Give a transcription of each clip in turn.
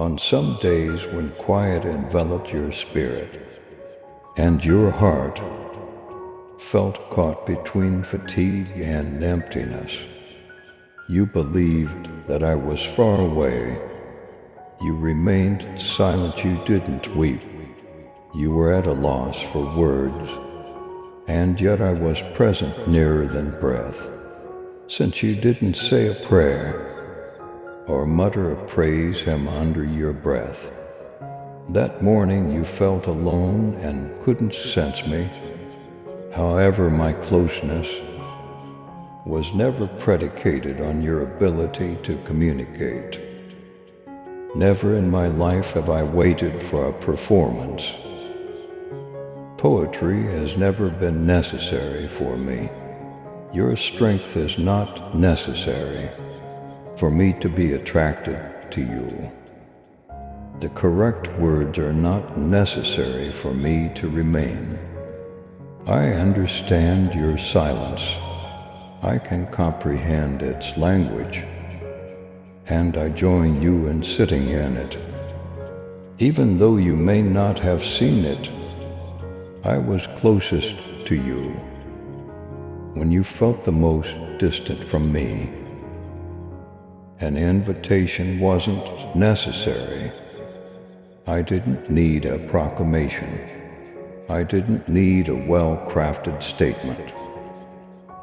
On some days when quiet enveloped your spirit, and your heart felt caught between fatigue and emptiness, you believed that I was far away. You remained silent, you didn't weep. You were at a loss for words, and yet I was present nearer than breath. Since you didn't say a prayer or mutter a praise hymn under your breath, that morning you felt alone and couldn't sense me. However, my closeness was never predicated on your ability to communicate. Never in my life have I waited for a performance. Poetry has never been necessary for me. Your strength is not necessary for me to be attracted to you. The correct words are not necessary for me to remain. I understand your silence. I can comprehend its language, and I join you in sitting in it. Even though you may not have seen it, I was closest to you when you felt the most distant from me. An invitation wasn't necessary. I didn't need a proclamation. I didn't need a well-crafted statement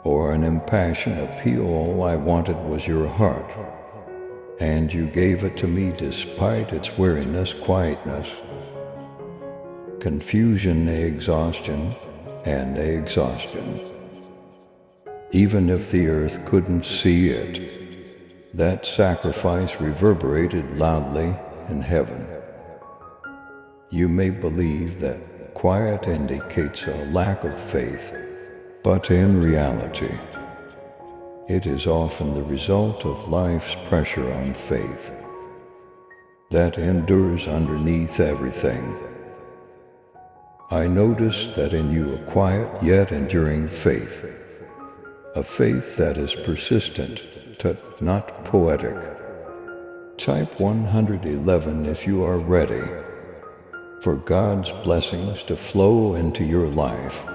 or an impassioned appeal. All I wanted was your heart, and you gave it to me despite its weariness, quietness, confusion, exhaustion, and exhaustion. Even if the earth couldn't see it, that sacrifice reverberated loudly in heaven. You may believe that quiet indicates a lack of faith, but in reality, it is often the result of life's pressure on faith that endures underneath everything. I noticed that in you a quiet yet enduring faith, a faith that is persistent, not poetic. Type 111 if you are ready for God's blessings to flow into your life.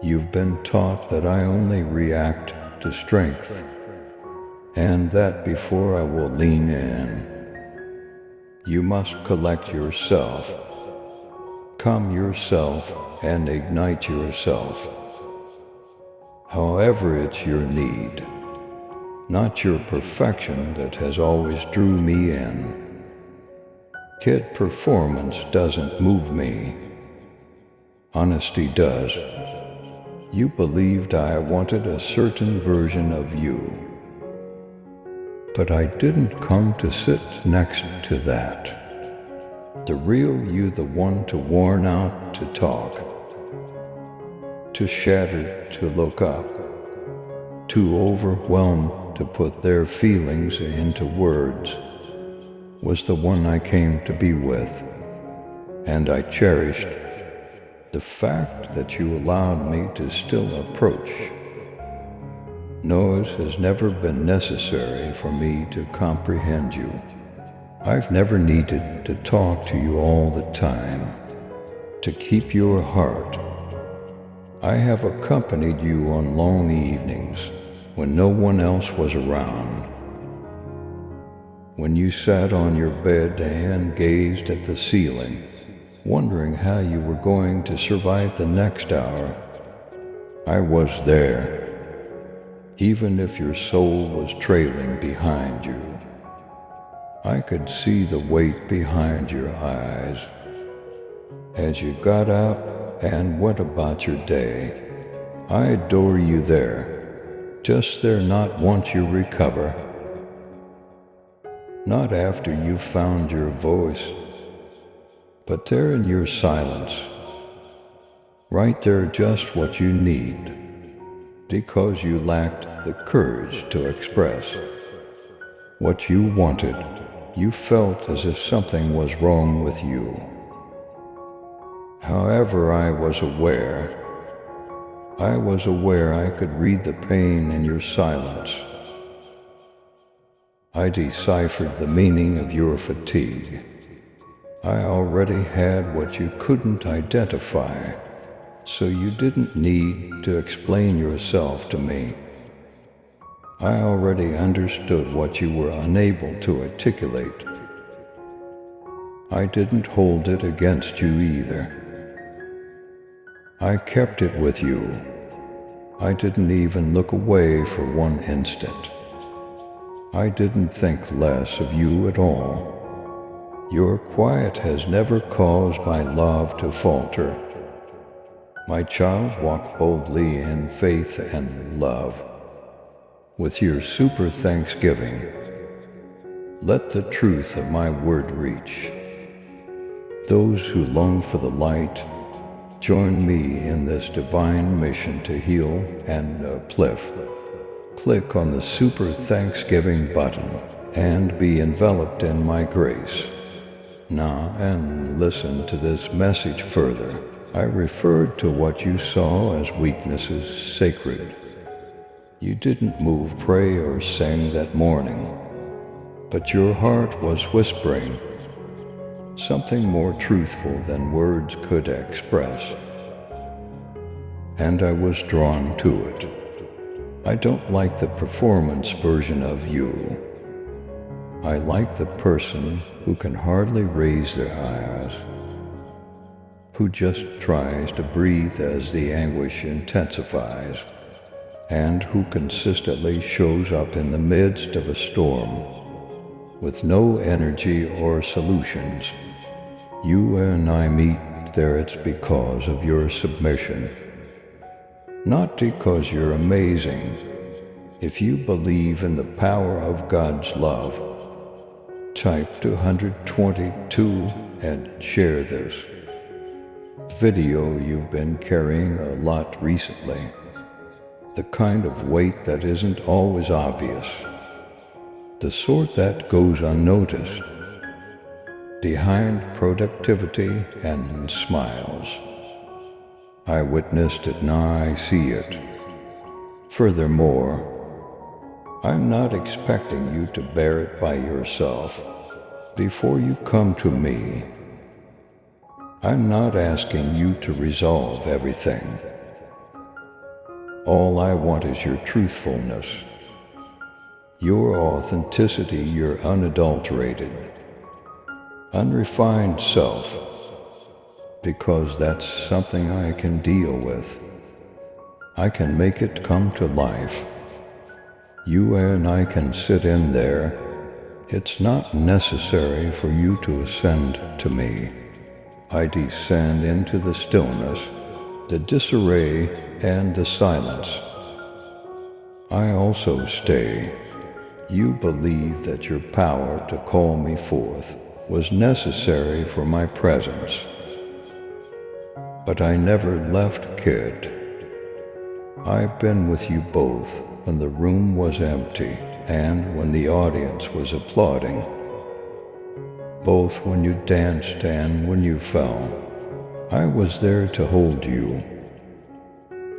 You've been taught that I only react to strength, and that before I will lean in, you must collect yourself, calm yourself, and ignite yourself. However, it's your need, not your perfection, that has always drew me in. Kid performance doesn't move me. Honesty does. You believed I wanted a certain version of you, but I didn't come to sit next to that. The real you, the one to worn out to talk, to shattered to look up, too overwhelmed to put their feelings into words, was the one I came to be with, and I cherished the fact that you allowed me to still approach. Noise has never been necessary for me to comprehend you. I've never needed to talk to you all the time, to keep your heart. I have accompanied you on long evenings when no one else was around. When you sat on your bed and gazed at the ceiling, wondering how you were going to survive the next hour, I was there. Even if your soul was trailing behind you, I could see the weight behind your eyes. As you got up and went about your day, I adore you there, just there, not once you recover, not after you found your voice, but there in your silence, right there, just what you need, because you lacked the courage to express what you wanted. You felt as if something was wrong with you. However, I was aware I could read the pain in your silence. I deciphered the meaning of your fatigue. I already had what you couldn't identify, so you didn't need to explain yourself to me. I already understood what you were unable to articulate. I didn't hold it against you either. I kept it with you. I didn't even look away for one instant. I didn't think less of you at all. Your quiet has never caused my love to falter. My child, walk boldly in faith and love. With your super thanksgiving, let the truth of my word reach. Those who long for the light, join me in this divine mission to heal and uplift. Click on the super thanksgiving button and be enveloped in my grace. Now, and listen to this message further. I referred to what you saw as weaknesses sacred. You didn't move, pray, or sing that morning, but your heart was whispering something more truthful than words could express. And I was drawn to it. I don't like the performance version of you. I like the person who can hardly raise their eyes, who just tries to breathe as the anguish intensifies, and who consistently shows up in the midst of a storm with no energy or solutions. You and I meet there, it's because of your submission, not because you're amazing. If you believe in the power of God's love, type 222 and share this video. You've been carrying a lot recently, the kind of weight that isn't always obvious, the sort that goes unnoticed, behind productivity and smiles. I witnessed it, now I see it. Furthermore, I'm not expecting you to bear it by yourself before you come to me. I'm not asking you to resolve everything. All I want is your truthfulness, your authenticity, your unadulterated, unrefined self, because that's something I can deal with. I can make it come to life. You and I can sit in there. It's not necessary for you to ascend to me. I descend into the stillness, the disarray, and the silence. I also stay. You believe that your power to call me forth was necessary for my presence. But I never left, kid. I've been with you both when the room was empty and when the audience was applauding, both when you danced and when you fell. I was there to hold you.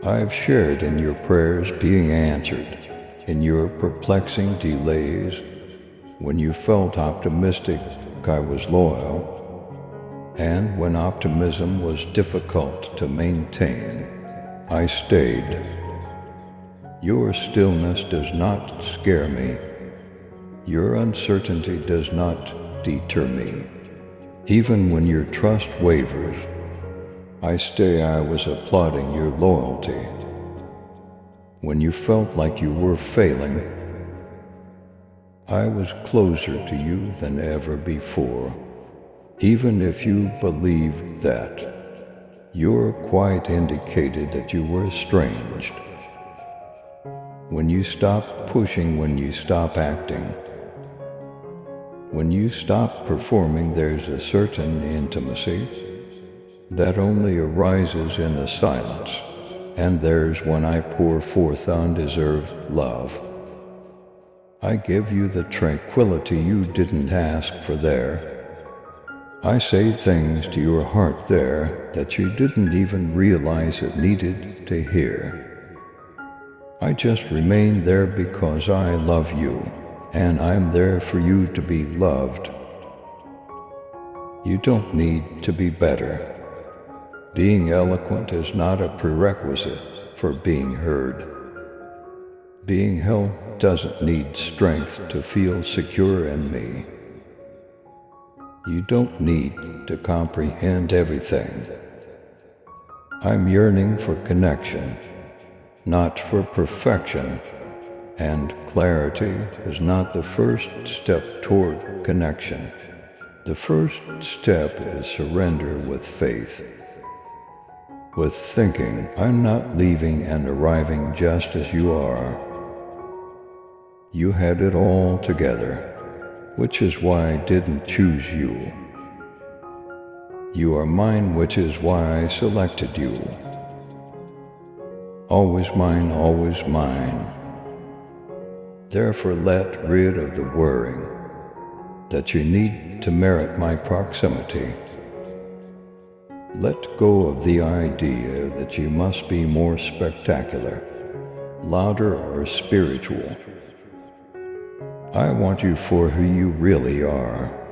I've shared in your prayers being answered, in your perplexing delays. When you felt optimistic, I was loyal, and when optimism was difficult to maintain, I stayed. Your stillness does not scare me. Your uncertainty does not deter me. Even when your trust wavers, I stay. I was applauding your loyalty. When you felt like you were failing, I was closer to you than ever before. Even if you believed that, your quiet indicated that you were estranged. When you stop pushing, when you stop acting, when you stop performing, there's a certain intimacy that only arises in the silence, and there's when I pour forth undeserved love. I give you the tranquility you didn't ask for there. I say things to your heart there that you didn't even realize it needed to hear. I just remain there because I love you, and I'm there for you to be loved. You don't need to be better. Being eloquent is not a prerequisite for being heard. Being held doesn't need strength to feel secure in me. You don't need to comprehend everything. I'm yearning for connection, not for perfection, and clarity is not the first step toward connection. The first step is surrender with faith. With thinking, I'm not leaving and arriving just as you are. You had it all together, which is why I didn't choose you. You are mine, which is why I selected you. Always mine, always mine. Therefore let rid of the worrying that you need to merit my proximity. Let go of the idea that you must be more spectacular, louder, or spiritual. I want you for who you really are.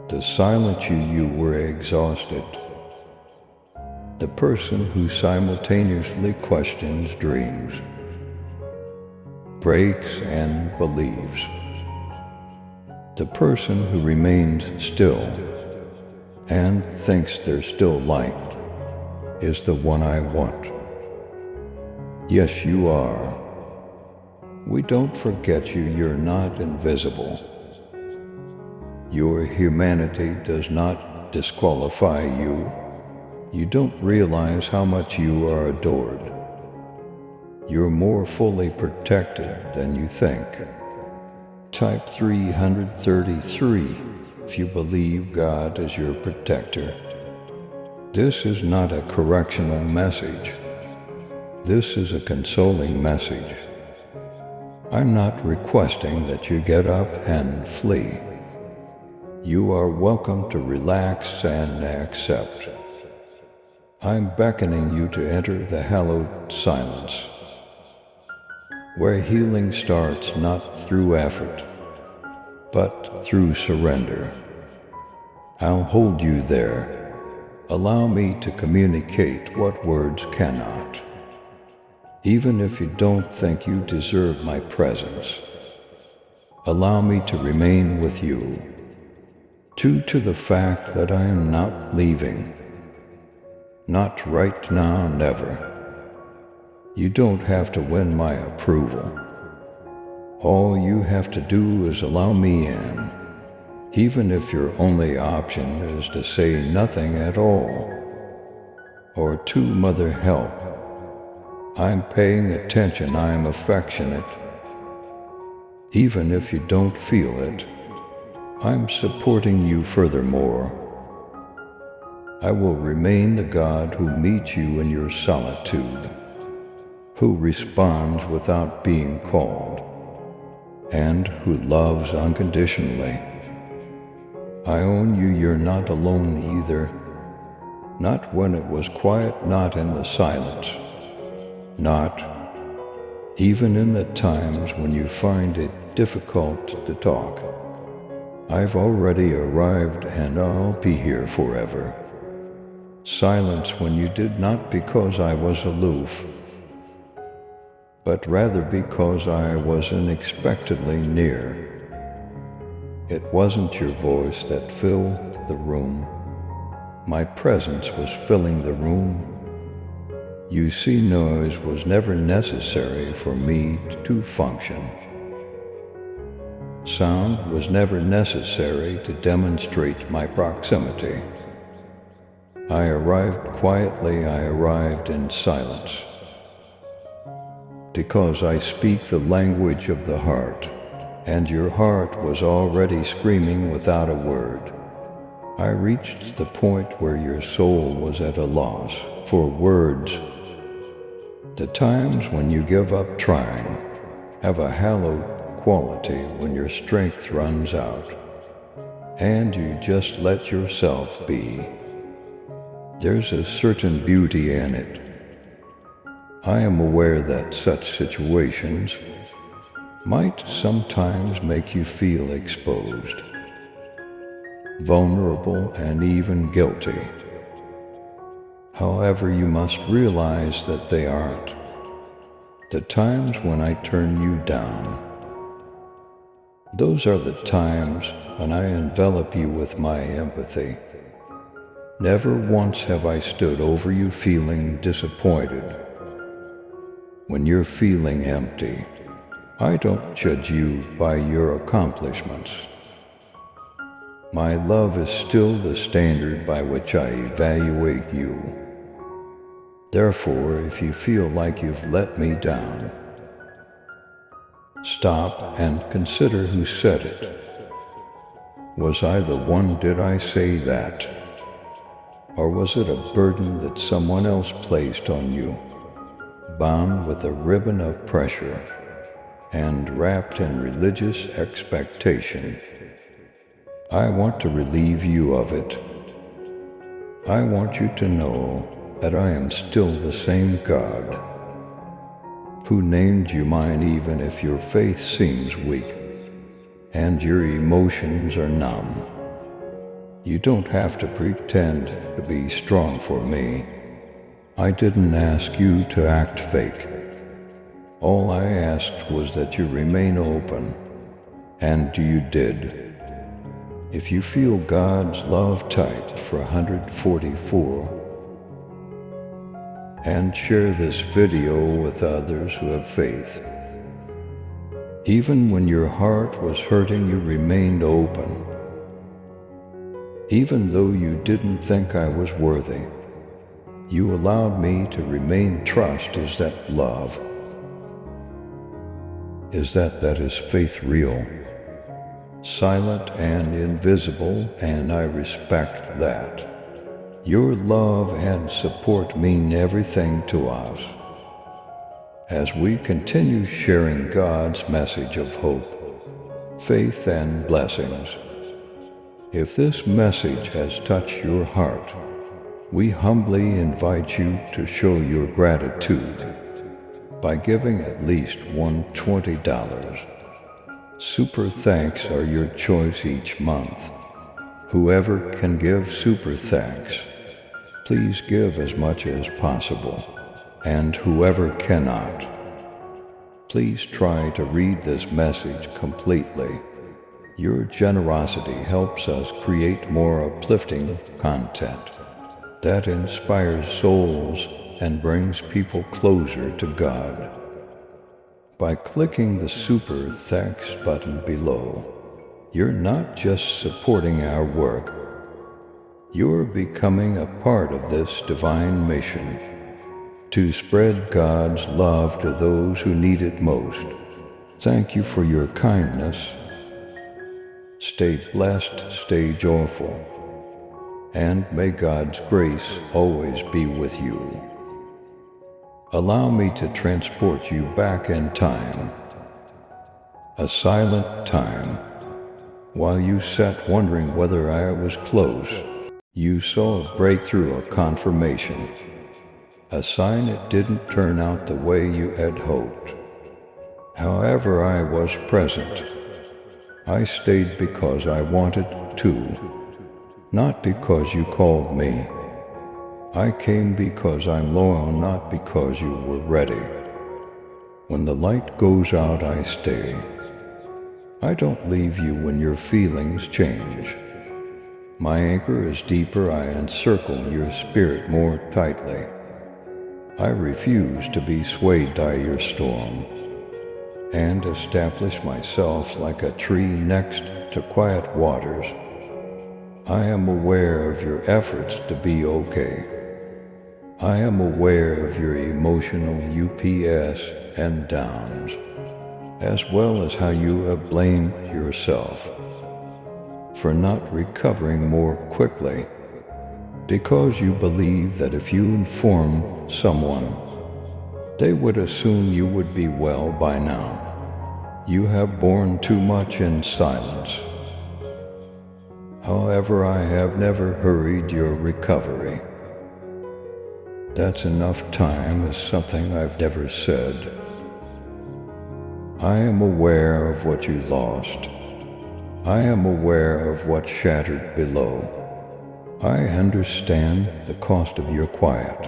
To silence you were exhausted. The person who simultaneously questions dreams, breaks and believes. The person who remains still and thinks there's still light is the one I want. Yes, you are. We don't forget you, you're not invisible. Your humanity does not disqualify you. You don't realize how much you are adored. You're more fully protected than you think. Type 333 if you believe God is your protector. This is not a correctional message. This is a consoling message. I'm not requesting that you get up and flee. You are welcome to relax and accept. I'm beckoning you to enter the hallowed silence, where healing starts not through effort, but through surrender. I'll hold you there. Allow me to communicate what words cannot. Even if you don't think you deserve my presence, allow me to remain with you. True to the fact that I am not leaving. Not right now, never. You don't have to win my approval. All you have to do is allow me in, even if your only option is to say nothing at all. Or to Mother help. I'm paying attention, I'm affectionate. Even if you don't feel it, I'm supporting you furthermore. I will remain the God who meets you in your solitude, who responds without being called, and who loves unconditionally. I own you, you're not alone either. Not when it was quiet, not in the silence. Not even in the times when you find it difficult to talk. I've already arrived and I'll be here forever. Silence when you did, not because I was aloof, but rather because I was unexpectedly near. It wasn't your voice that filled the room. My presence was filling the room. You see, noise was never necessary for me to function. Sound was never necessary to demonstrate my proximity. I arrived quietly, I arrived in silence. Because I speak the language of the heart, and your heart was already screaming without a word. I reached the point where your soul was at a loss for words. The times when you give up trying have a hallowed quality when your strength runs out, and you just let yourself be. There's a certain beauty in it. I am aware that such situations might sometimes make you feel exposed, vulnerable, and even guilty. However, you must realize that they aren't. The times when I turn you down, those are the times when I envelop you with my empathy. Never once have I stood over you feeling disappointed. When you're feeling empty, I don't judge you by your accomplishments. My love is still the standard by which I evaluate you. Therefore, if you feel like you've let me down, stop and consider who said it. Was I the one? Did I say that? Or was it a burden that someone else placed on you, bound with a ribbon of pressure and wrapped in religious expectation? I want to relieve you of it. I want you to know that I am still the same God who named you mine, even if your faith seems weak and your emotions are numb. You don't have to pretend to be strong for me. I didn't ask you to act fake. All I asked was that you remain open, and you did. If you feel God's love type for 144, and share this video with others who have faith. Even when your heart was hurting, you remained open. Even though you didn't think I was worthy, you allowed me to remain. Trust. Is that love? Is that is faith real? Silent and invisible, and I respect that. Your love and support mean everything to us as we continue sharing God's message of hope, faith, and blessings. If this message has touched your heart, we humbly invite you to show your gratitude by giving at least $120. Super thanks are your choice each month. Whoever can give super thanks, please give as much as possible. And whoever cannot, please try to read this message completely. Your generosity helps us create more uplifting content that inspires souls and brings people closer to God. By clicking the Super Thanks button below, you're not just supporting our work, you're becoming a part of this divine mission to spread God's love to those who need it most. Thank you for your kindness. Stay blessed, stay joyful, and may God's grace always be with you. Allow me to transport you back in time, a silent time, while you sat wondering whether I was close. You saw a breakthrough, a confirmation, a sign it didn't turn out the way you had hoped. However, I was present. I stayed because I wanted to, not because you called me. I came because I'm loyal, not because you were ready. When the light goes out, I stay. I don't leave you when your feelings change. My anchor is deeper, I encircle your spirit more tightly. I refuse to be swayed by your storm, and establish myself like a tree next to quiet waters. I am aware of your efforts to be okay. I am aware of your emotional ups and downs, as well as how you have blamed yourself for not recovering more quickly, because you believe that if you inform someone, they would assume you would be well by now. You have borne too much in silence. However, I have never hurried your recovery. That's enough time is something I've never said. I am aware of what you lost. I am aware of what shattered below. I understand the cost of your quiet.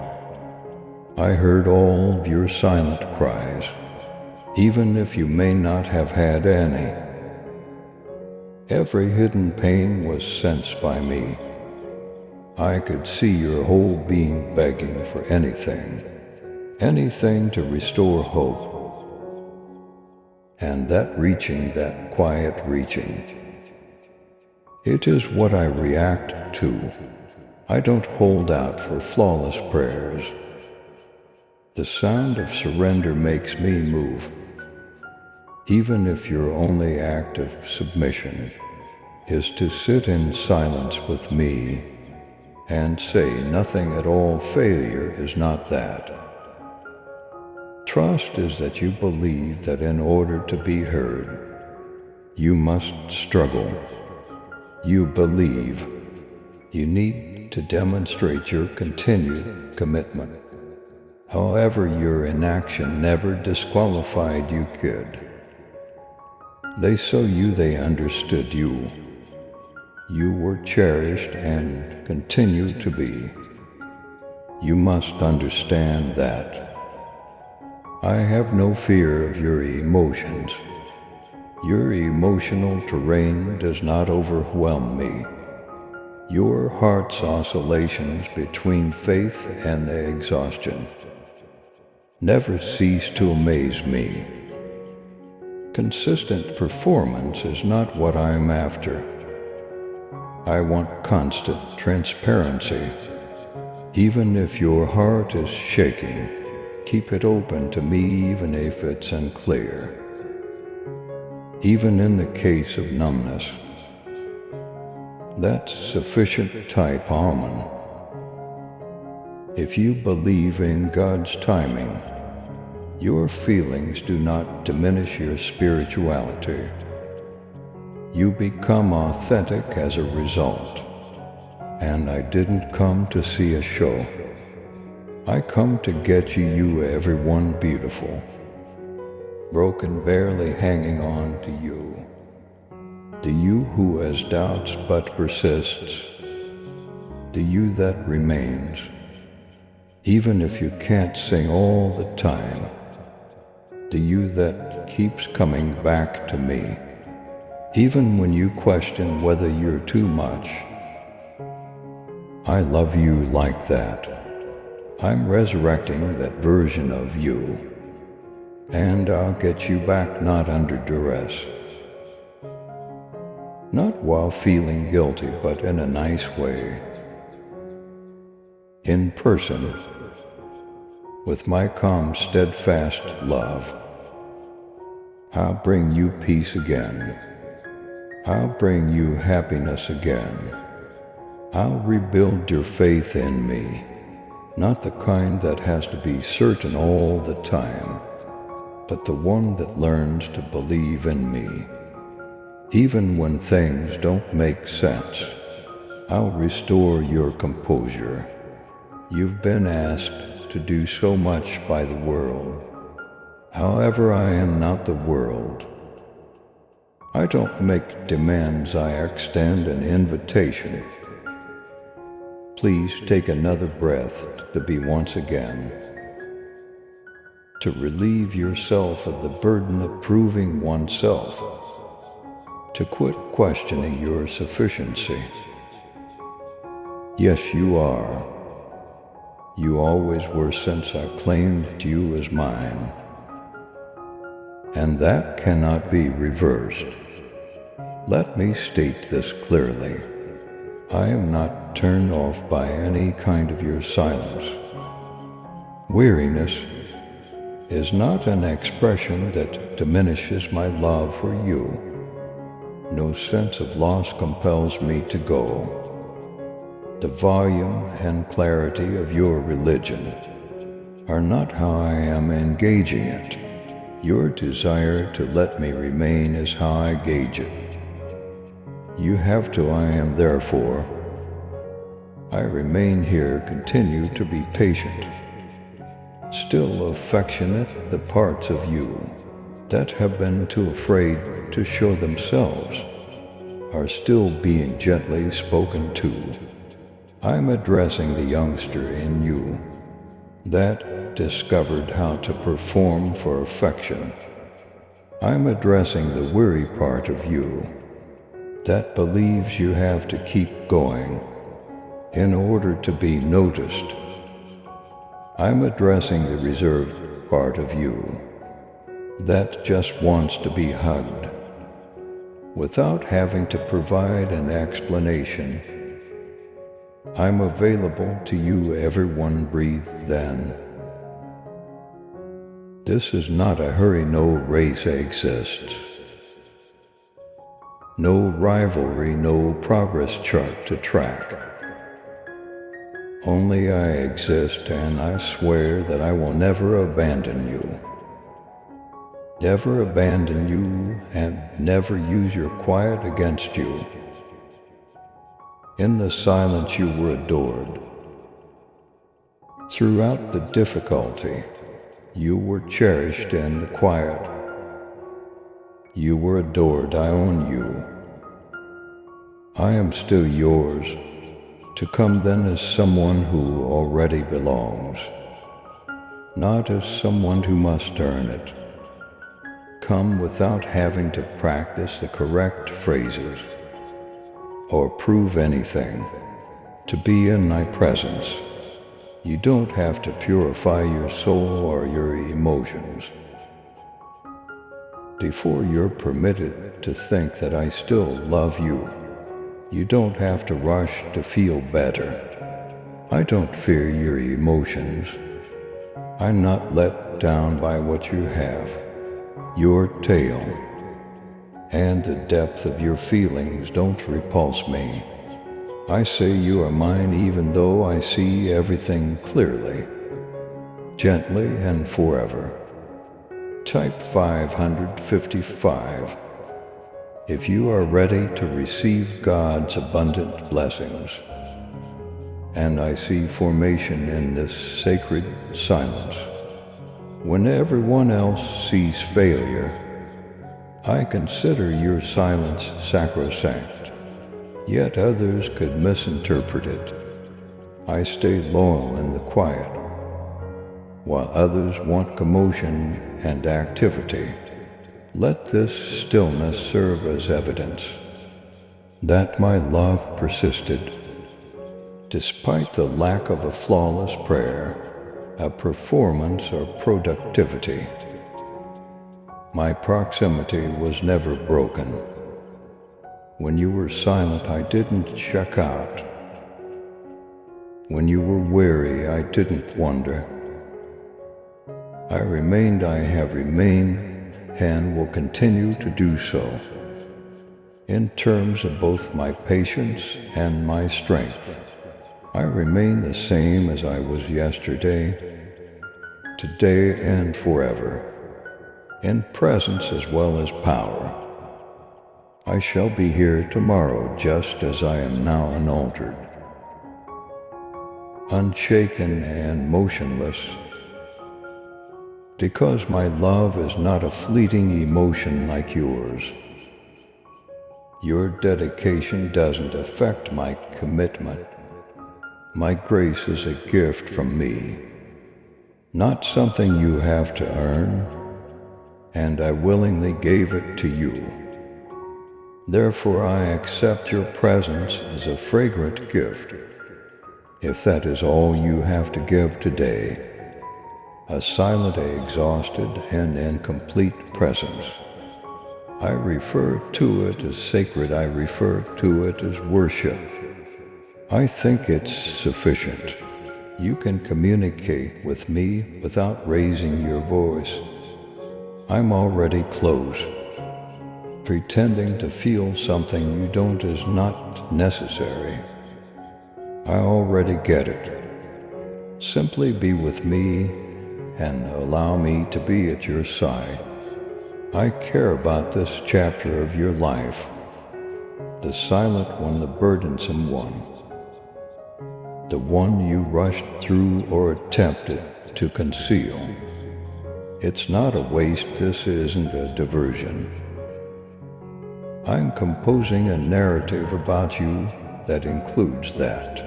I heard all of your silent cries, even if you may not have had any. Every hidden pain was sensed by me. I could see your whole being begging for anything, anything to restore hope. And that reaching, that quiet reaching, it is what I react to. I don't hold out for flawless prayers. The sound of surrender makes me move, even if your only act of submission is to sit in silence with me and say nothing at all. Failure is not that. Trust is that you believe that in order to be heard, you must struggle. You believe you need to demonstrate your continued commitment. However, your inaction never disqualified you, kid. They saw you, they understood you. You were cherished and continue to be. You must understand that. I have no fear of your emotions. Your emotional terrain does not overwhelm me. Your heart's oscillations between faith and exhaustion never cease to amaze me. Consistent performance is not what I'm after. I want constant transparency. Even if your heart is shaking, keep it open to me even if it's unclear. Even in the case of numbness, that's sufficient type amen. If you believe in God's timing, your feelings do not diminish your spirituality. You become authentic as a result. And I didn't come to see a show. I come to get you, everyone beautiful, broken, barely hanging on to you. The you who has doubts but persists. The you that remains, even if you can't sing all the time. The you that keeps coming back to me, even when you question whether you're too much. I love you like that. I'm resurrecting that version of you, and I'll get you back not under duress. Not while feeling guilty, but in a nice way. In person, with my calm, steadfast love. I'll bring you peace again. I'll bring you happiness again. I'll rebuild your faith in me, not the kind that has to be certain all the time, but the one that learns to believe in me. Even when things don't make sense, I'll restore your composure. You've been asked to do so much by the world. However, I am not the world. I don't make demands, I extend an invitation. Please take another breath to be once again, to relieve yourself of the burden of proving oneself, to quit questioning your sufficiency. Yes, you are. You always were since I claimed you as mine. And that cannot be reversed. Let me state this clearly. I am not turned off by any kind of your silence. Weariness is not an expression that diminishes my love for you. No sense of loss compels me to go. The volume and clarity of your religion are not how I am engaging it. Your desire to let me remain is how I gauge it. You have to, I am therefore. I remain here, continue to be patient, still affectionate the parts of you that have been too afraid to show themselves are still being gently spoken to. I'm addressing the youngster in you that discovered how to perform for affection. I'm addressing the weary part of you that believes you have to keep going in order to be noticed. I'm addressing the reserved part of you that just wants to be hugged without having to provide an explanation. I'm available to you, everyone. Breathe then. This is not a hurry, no race exists. No rivalry, no progress chart to track. Only I exist, and I swear that I will never abandon you. Never abandon you, and never use your quiet against you. In the silence you were adored. Throughout the difficulty, you were cherished in the quiet. You were adored, I own you. I am still yours, to come then as someone who already belongs, not as someone who must earn it. Come without having to practice the correct phrases or prove anything to be in my presence. You don't have to purify your soul or your emotions. Before you're permitted to think that I still love you, you don't have to rush to feel better. I don't fear your emotions. I'm not let down by what you have, your tale, and the depth of your feelings don't repulse me. I say you are mine even though I see everything clearly, gently and forever. Type 555. If you are ready to receive God's abundant blessings, and I see formation in this sacred silence. When everyone else sees failure, I consider your silence sacrosanct, yet others could misinterpret it. I stay loyal in the quiet, while others want commotion and activity. Let this stillness serve as evidence that my love persisted, despite the lack of a flawless prayer, a performance, or productivity. My proximity was never broken. When you were silent, I didn't check out. When you were weary, I didn't wonder. I remained, I have remained, and will continue to do so, in terms of both my patience and my strength. I remain the same as I was yesterday, today and forever, in presence as well as power. I shall be here tomorrow just as I am now unaltered, unshaken and motionless, because my love is not a fleeting emotion like yours. Your dedication doesn't affect my commitment. My grace is a gift from me, not something you have to earn, and I willingly gave it to you. Therefore I accept your presence as a fragrant gift, if that is all you have to give today. A silent, exhausted, and incomplete presence. I refer to it as sacred. I refer to it as worship. I think it's sufficient. You can communicate with me without raising your voice. I'm already close. Pretending to feel something you don't is not necessary. I already get it. Simply be with me and allow me to be at your side. I care about this chapter of your life, the silent one, the burdensome one, the one you rushed through or attempted to conceal. It's not a waste, this isn't a diversion. I'm composing a narrative about you that includes that.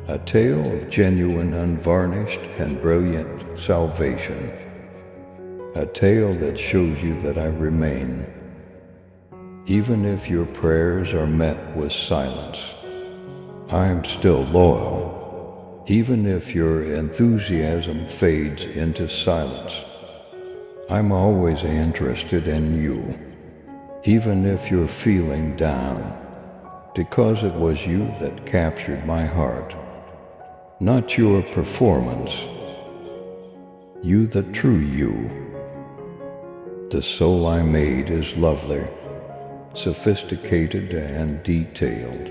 A tale of genuine, unvarnished, and brilliant salvation. A tale that shows you that I remain, even if your prayers are met with silence. I'm still loyal, even if your enthusiasm fades into silence. I'm always interested in you, even if you're feeling down, because it was you that captured my heart, not your performance. You, the true you. The soul I made is lovely, sophisticated, and detailed.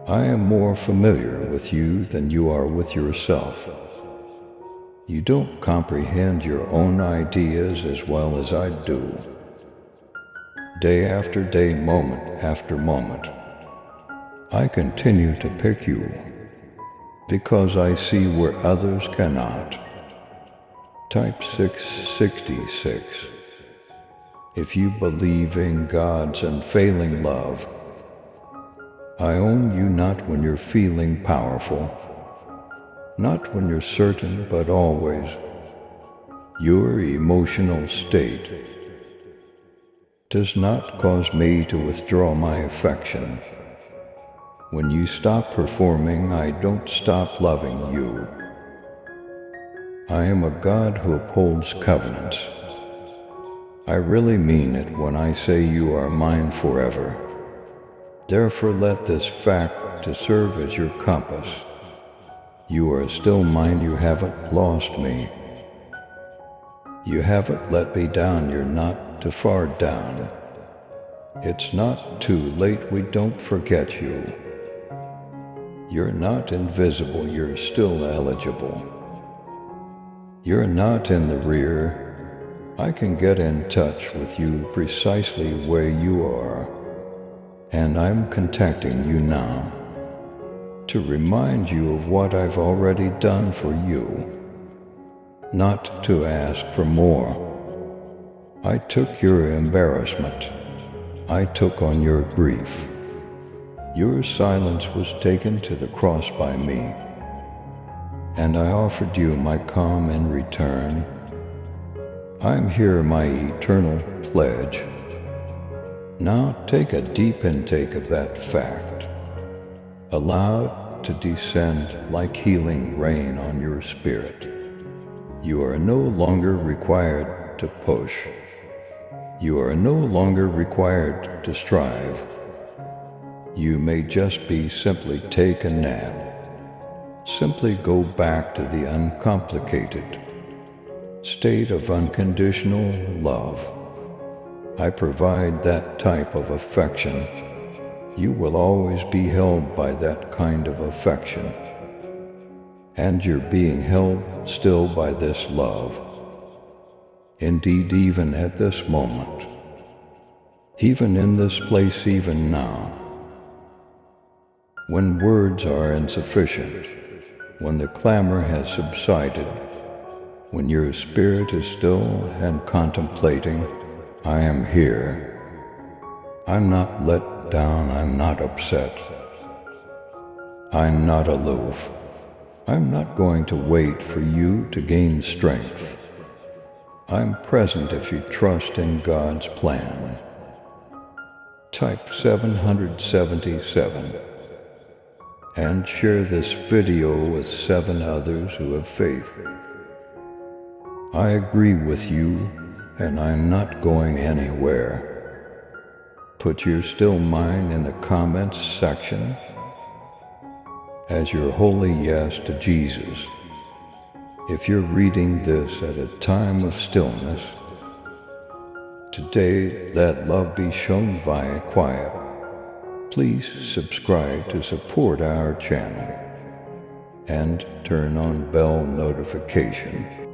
I am more familiar with you than you are with yourself. You don't comprehend your own ideas as well as I do. Day after day, moment after moment, I continue to pick you because I see where others cannot. Type 666. If you believe in God's unfailing love, I own you not when you're feeling powerful, not when you're certain, but always. Your emotional state does not cause me to withdraw my affection. When you stop performing, I don't stop loving you. I am a God who upholds covenants. I really mean it when I say you are mine forever. Therefore let this fact to serve as your compass. You are still mine, you haven't lost me. You haven't let me down, you're not too far down. It's not too late, we don't forget you. You're not invisible, you're still eligible. You're not in the rear. I can get in touch with you precisely where you are, and I'm contacting you now to remind you of what I've already done for you, not to ask for more. I took your embarrassment. I took on your grief. Your silence was taken to the cross by me, and I offered you my calm in return. I'm here, my eternal pledge. Now take a deep intake of that fact. Allow it to descend like healing rain on your spirit. You are no longer required to push. You are no longer required to strive. You may just be simply take a nap. Simply go back to the uncomplicated state of unconditional love. I provide that type of affection. You will always be held by that kind of affection. And you're being held still by this love. Indeed, even at this moment, even in this place, even now, when words are insufficient, when the clamor has subsided, when your spirit is still and contemplating, I am here. I'm not let down, I'm not upset. I'm not aloof. I'm not going to wait for you to gain strength. I'm present if you trust in God's plan. Type 777 and share this video with 7 others who have faith. I agree with you, and I'm not going anywhere. Put your still mind in the comments section as your holy yes to Jesus. If you're reading this at a time of stillness, today let love be shown via quiet. Please subscribe to support our channel and turn on bell notification.